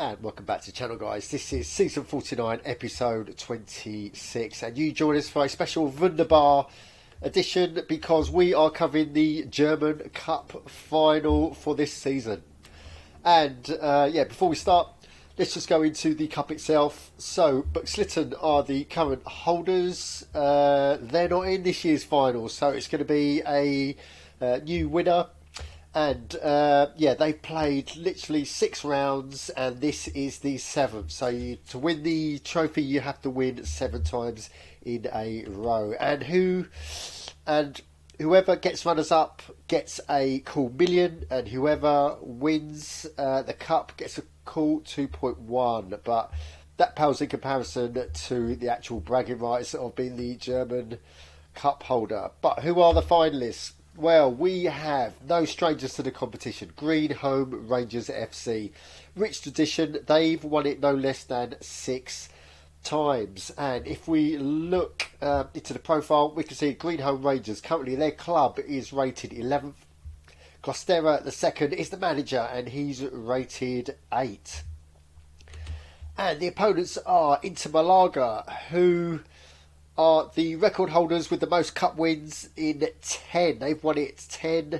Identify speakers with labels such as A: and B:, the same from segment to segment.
A: And welcome back to the channel, guys. This is season 49, episode 26, and you join us for a special Wunderbar edition because we are covering the German Cup Final for this season. And before we start, let's just go into the cup itself. So, Buxlitten are the current holders. They're not in this year's final, so it's going to be a new winner. And they've played literally 6 rounds, and this is the 7th. So to win the trophy, you have to win 7 times in a row. And whoever gets runners up gets a cool million, and whoever wins the cup gets a cool 2.1. But that pales in comparison to the actual bragging rights of being the German cup holder. But who are the finalists? Well, we have no strangers to the competition. Greenholm Rangers FC. Rich tradition, they've won it no less than 6 times. And if we look into the profile, we can see Greenholm Rangers. Currently, their club is rated 11th. Glostera, the second, is the manager, and he's rated 8. And the opponents are Inter Milager, who are the record holders with the most cup wins in 10. They've won it 10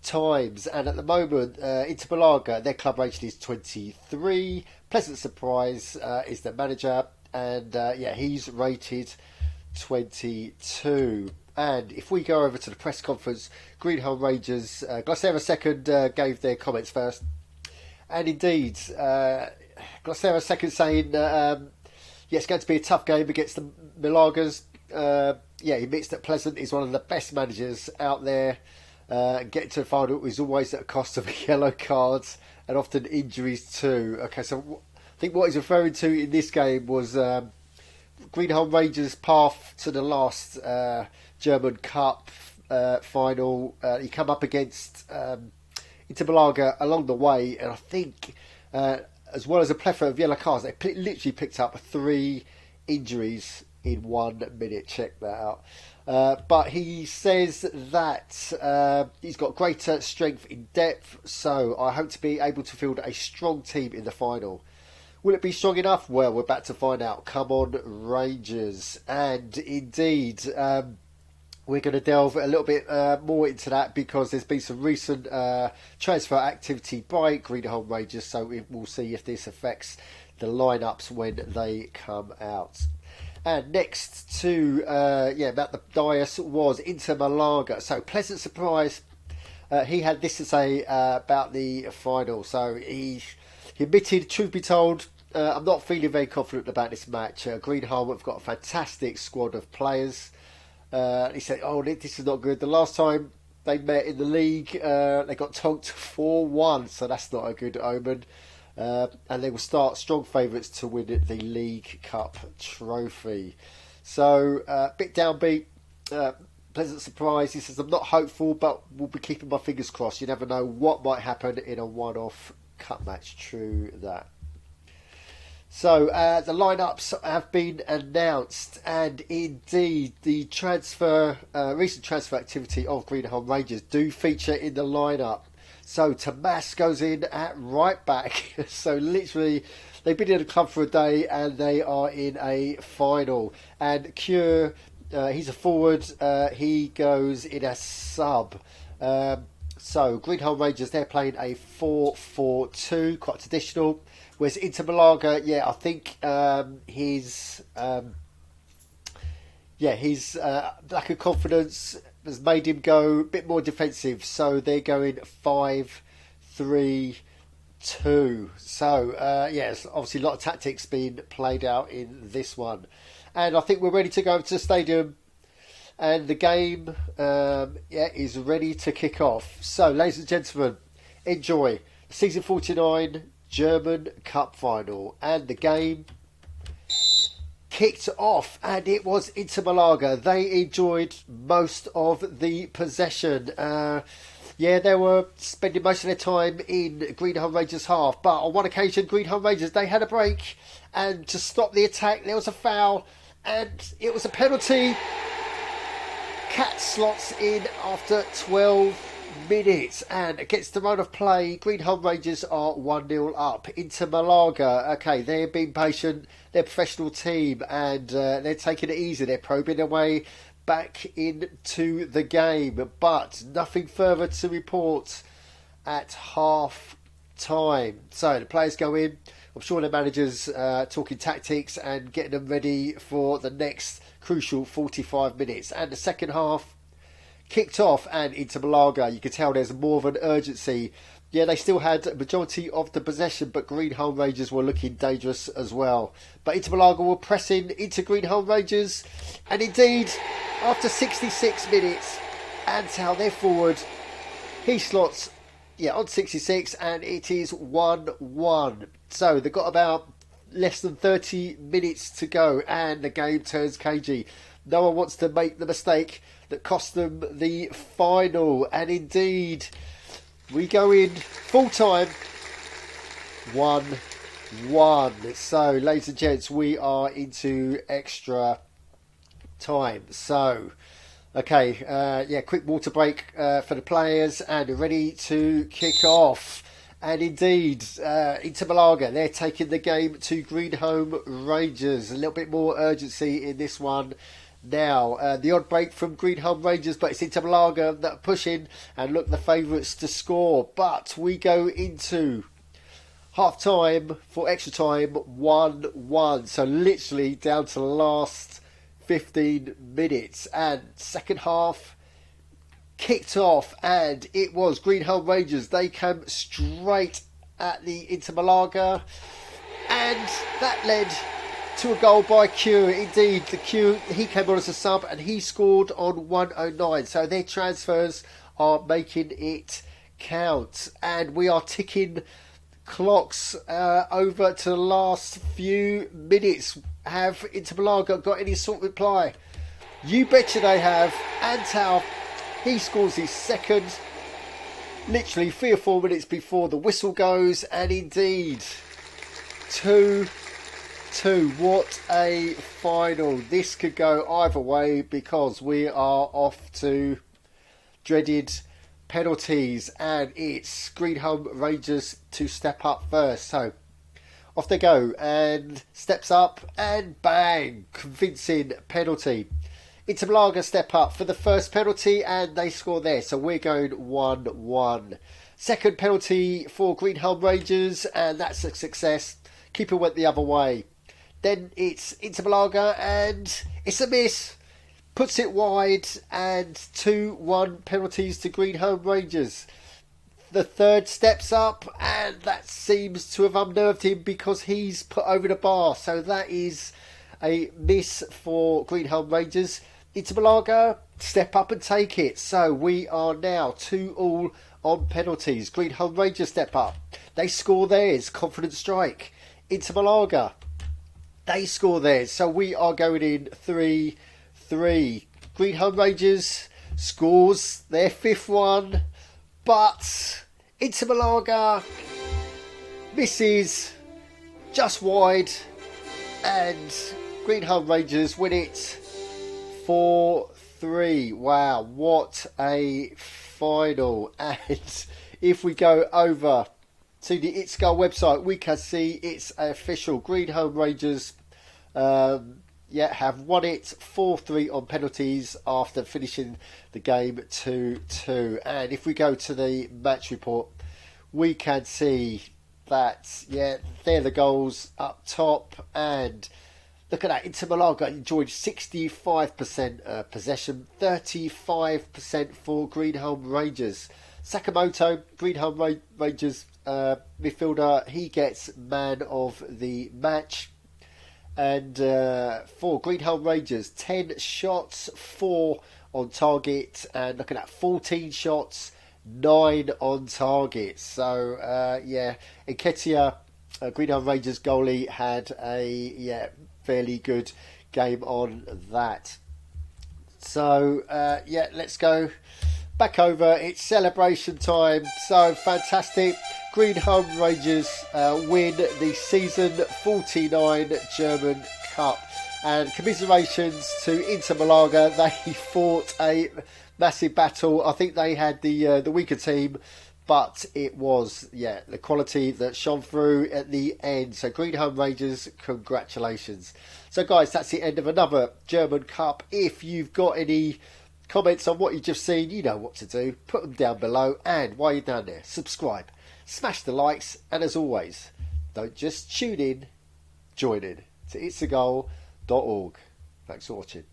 A: times, and at the moment Inter Milager, their club rating is 23. Pleasant Surprise is the manager, and he's rated 22. And if we go over to the press conference, Greenholm Rangers, Glostera second gave their comments first, and indeed Glostera second saying it's going to be a tough game against the Milagers. He admits that Pleasant is one of the best managers out there. Getting to the final is always at a cost of yellow cards and often injuries too. Okay, so I think what he's referring to in this game was Greenholm Rangers' path to the last German Cup final. He come up against Inter Milager along the way, and I think as well as a plethora of yellow cards, they literally picked up 3 injuries in 1 minute. Check that out. But he says that he's got greater strength in depth, so I hope to be able to field a strong team in the final. Will it be strong enough? Well, we're about to find out. Come on, Rangers. And indeed, we're going to delve a little bit more into that because there's been some recent transfer activity by Greenholm Rangers, so we'll see if this affects the lineups when they come out. And next to about the dais was Inter Milager. So Pleasant Surprise, he had this to say about the final. So he admitted, truth be told, I'm not feeling very confident about this match. Greenholm have got a fantastic squad of players. He said, this is not good. The last time they met in the league, they got tonked 4-1, so that's not a good omen. And they will start strong favourites to win the League Cup trophy. So, bit downbeat, Pleasant Surprise. He says, I'm not hopeful, but we'll be keeping my fingers crossed. You never know what might happen in a one-off cup match. True that. So the lineups have been announced, and indeed the recent transfer activity of Greenholm Rangers do feature in the lineup. So Tomas goes in at right back. So literally, they've been in the club for a day and they are in a final. And Cure, he's a forward. He goes in as sub. So Greenholm Rangers, they're playing a 4-4-2, quite traditional. Whereas Inter Milager, I think his lack of confidence has made him go a bit more defensive. So they're going 5-3-2. So obviously a lot of tactics being played out in this one. And I think we're ready to go to the stadium. And the game is ready to kick off. So, ladies and gentlemen, enjoy Season 49 German Cup Final. And the game kicked off, and it was Inter Milager. They enjoyed most of the possession. They were spending most of their time in Greenholm Rangers' half. But on one occasion, Greenholm Rangers, they had a break. And to stop the attack, there was a foul. And it was a penalty. Cat slots in after 12 minutes, and against the run of play, Greenholm Rangers are 1-0 up. Into Milager, okay, they're being patient, they're a professional team, and they're taking it easy, they're probing their way back into the game, but nothing further to report at half time. So the players go in, I'm sure the manager's talking tactics and getting them ready for the next crucial 45 minutes, and the second half kicked off, and into Milager, you could tell there's more of an urgency. Yeah, they still had a majority of the possession, but Greenholm Rangers were looking dangerous as well. But Inter Milager were pressing into Greenholm Rangers, and indeed, after 66 minutes, Antal, their forward, he slots on 66, and it is 1-1. So they've got about less than 30 minutes to go, and the game turns cagey. No one wants to make the mistake that cost them the final, and indeed we go in full time 1-1. So ladies and gents, we are into extra time. So okay, quick water break for the players, and they're ready to kick off. And indeed, Inter Milager, they're taking the game to Greenholm Rangers. A little bit more urgency in this one now. The odd break from Greenholm Rangers, but it's Inter Milager that are pushing and look the favourites to score. But we go into half time for extra time 1-1. So literally down to the last 15 minutes. And second half kicked off, and it was Greenholm Rangers. They came straight at the Inter Milager, and that led to a goal by Q. Indeed, the Q, he came on as a sub, and he scored on 109. So their transfers are making it count, and we are ticking clocks over to the last few minutes. Have Inter Milager got any sort of reply? You betcha they have. Antal, he scores his second literally 3 or 4 minutes before the whistle goes, and indeed 2-2. What a final. This could go either way, because we are off to dreaded penalties, and it's Greenholm Rangers to step up first. So off they go, and steps up, and bang, convincing penalty. Inter Milager step up for the first penalty, and they score there. So we're going 1-1. Second penalty for Greenholm Rangers, and that's a success. Keeper went the other way. Then it's Inter Milager, and it's a miss. Puts it wide, and 2-1 penalties to Greenholm Rangers. The third steps up, and that seems to have unnerved him, because he's put over the bar. So that is a miss for Greenholm Rangers. Inter Milager step up and take it. So we are now 2-2 on penalties. Greenholm Rangers step up. They score theirs. Confident strike. Inter Milager, they score theirs. So we are going in 3-3. Greenholm Rangers scores their fifth one, but Inter Milager misses just wide, and Greenholm Rangers win it 4-3. Wow, what a final. And if we go over to the ItSkull website, we can see it's official. Greenholm Rangers have won it 4-3 on penalties after finishing the game 2-2. And if we go to the match report, we can see that, they're the goals up top. And look at that, Inter Milager enjoyed 65% possession, 35% for Greenholm Rangers. Sakamoto, Greenholm Rangers midfielder, he gets man of the match. And for Greenholm Rangers, 10 shots, 4 on target, and looking at 14 shots, 9 on target. So Nketiah, Greenholm Rangers goalie, had a fairly good game on that. So let's go back over. It's celebration time. So fantastic. Greenholm Rangers win the season 49 German Cup. And commiserations to Inter Milager. They fought a massive battle. I think they had the weaker team, but it was, the quality that shone through at the end. So Greenholm Rangers, congratulations. So guys, that's the end of another German Cup. If you've got any comments on what you've just seen, you know what to do. Put them down below, and while you're down there, subscribe, smash the likes, and as always, don't just tune in, join in to itsthegoal.org. Thanks for watching.